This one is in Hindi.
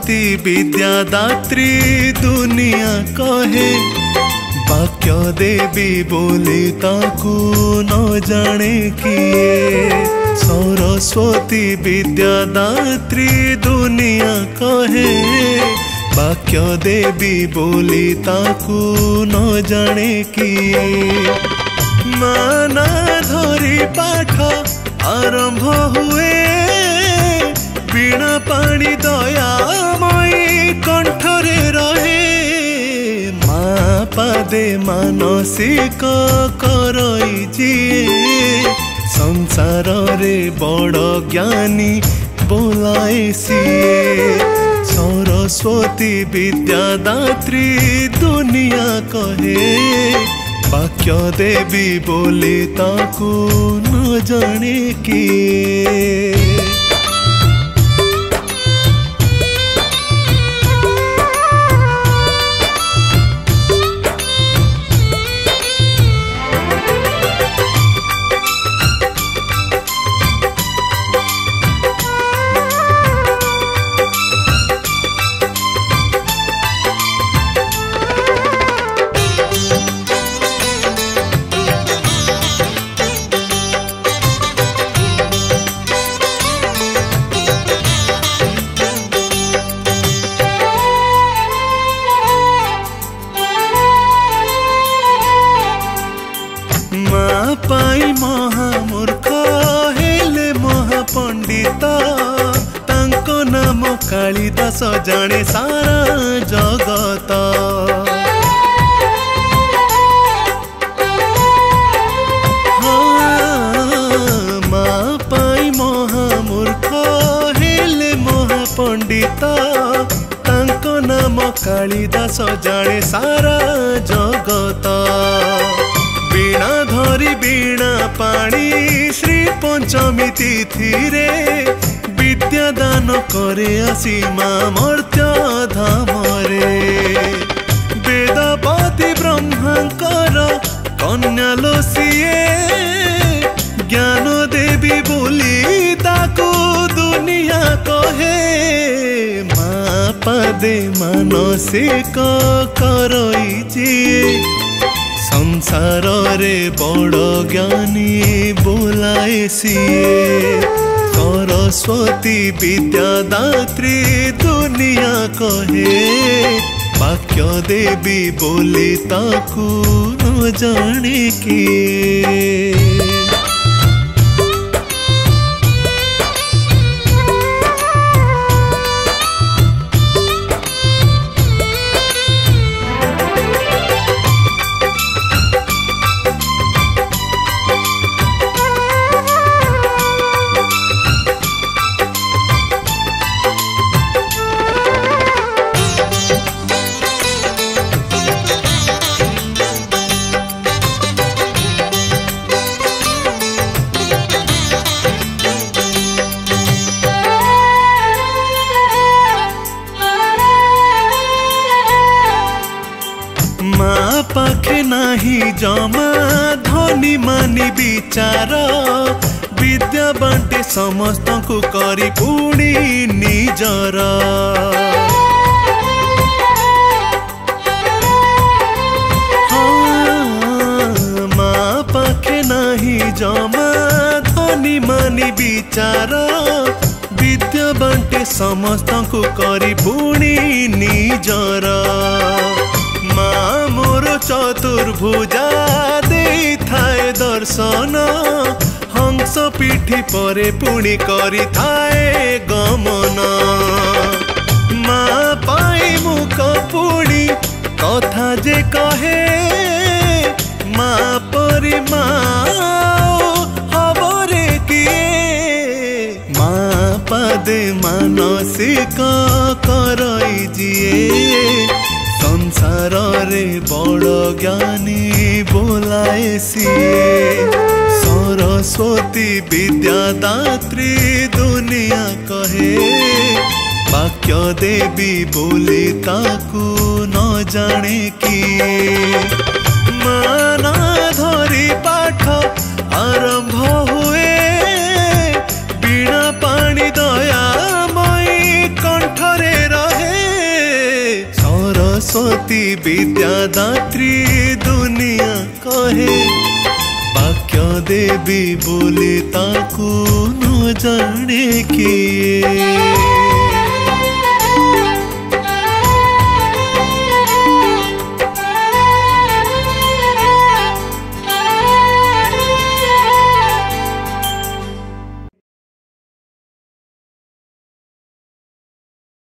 सरस्वती विद्यादात्री दुनिया कहे वाक्य देवी बोली ताकू न जाने किए। सरस्वती विद्यादात्री दुनिया कहे वाक्य देवी बोली ताकू न जाने किए। माना धरी पाठ आरंभ हुए बीणा पाणी दयामयी कंठरे रहे। माँ पादे मानसिक करई जिए संसार रे बड़ ज्ञानी बोलाए सिए। सरस्वती विद्यादात्री दुनिया कहे वाक्य देवी बोली ताकू न जाने किए। माँ पाई महामूर्ख हेले महापंडित तांको नाम कालिदास जाने सारा जगत। हाँ, माँ पाई महामूर्ख हेले महापंडित तांको नाम कालिदास जाने सारा जगत। बीणा धरी बीणा पाणी श्री पंचमी तिथि रे विद्यादान करे आसी माँ मर्त्य धाम रे। वेदपति ब्रह्मांकर कन्या लो सिए ज्ञान देवी बोली ताकू दुनिया कहे। माँ पदे मानसिक करई जिए संसार रे बड़ ज्ञानी बोलाए सिए। सरस्वती विद्यादात्री दुनिया कहे वाक्य देवी बोली ताकू न जाने किए। माँ पाखे नाही जमा धनी मानी विचार विद्या बांटे समस्त को करी पुणी निजर। हाँ, माँ पाखे नाही जमा धनी मानी विचार विद्या बांटे समस्त को करी पुणी निजर। माँ मोर चतुर्भुजा दे थाए दर्शन हंस पिठी परे पुणी करी थाए गमन। माँ पाई मुख पुणी कथा जे कहे माँ परी माँ हबरे किए। माँ पदे मानसिक करई जिए संसार रे बड़ ज्ञानी बोलाए सिए। सरस्वती विद्यादात्री दुनिया कहे वाक्य देवी बोली ताकू न जाने किए। माना धरी पाठ आरंभ हुए बीणा पाणी दयामयी कंठरे रहे। सरस्वती विद्यादात्री दुनिया कहे वाक्य देवी बोले ताकू न जाने किए।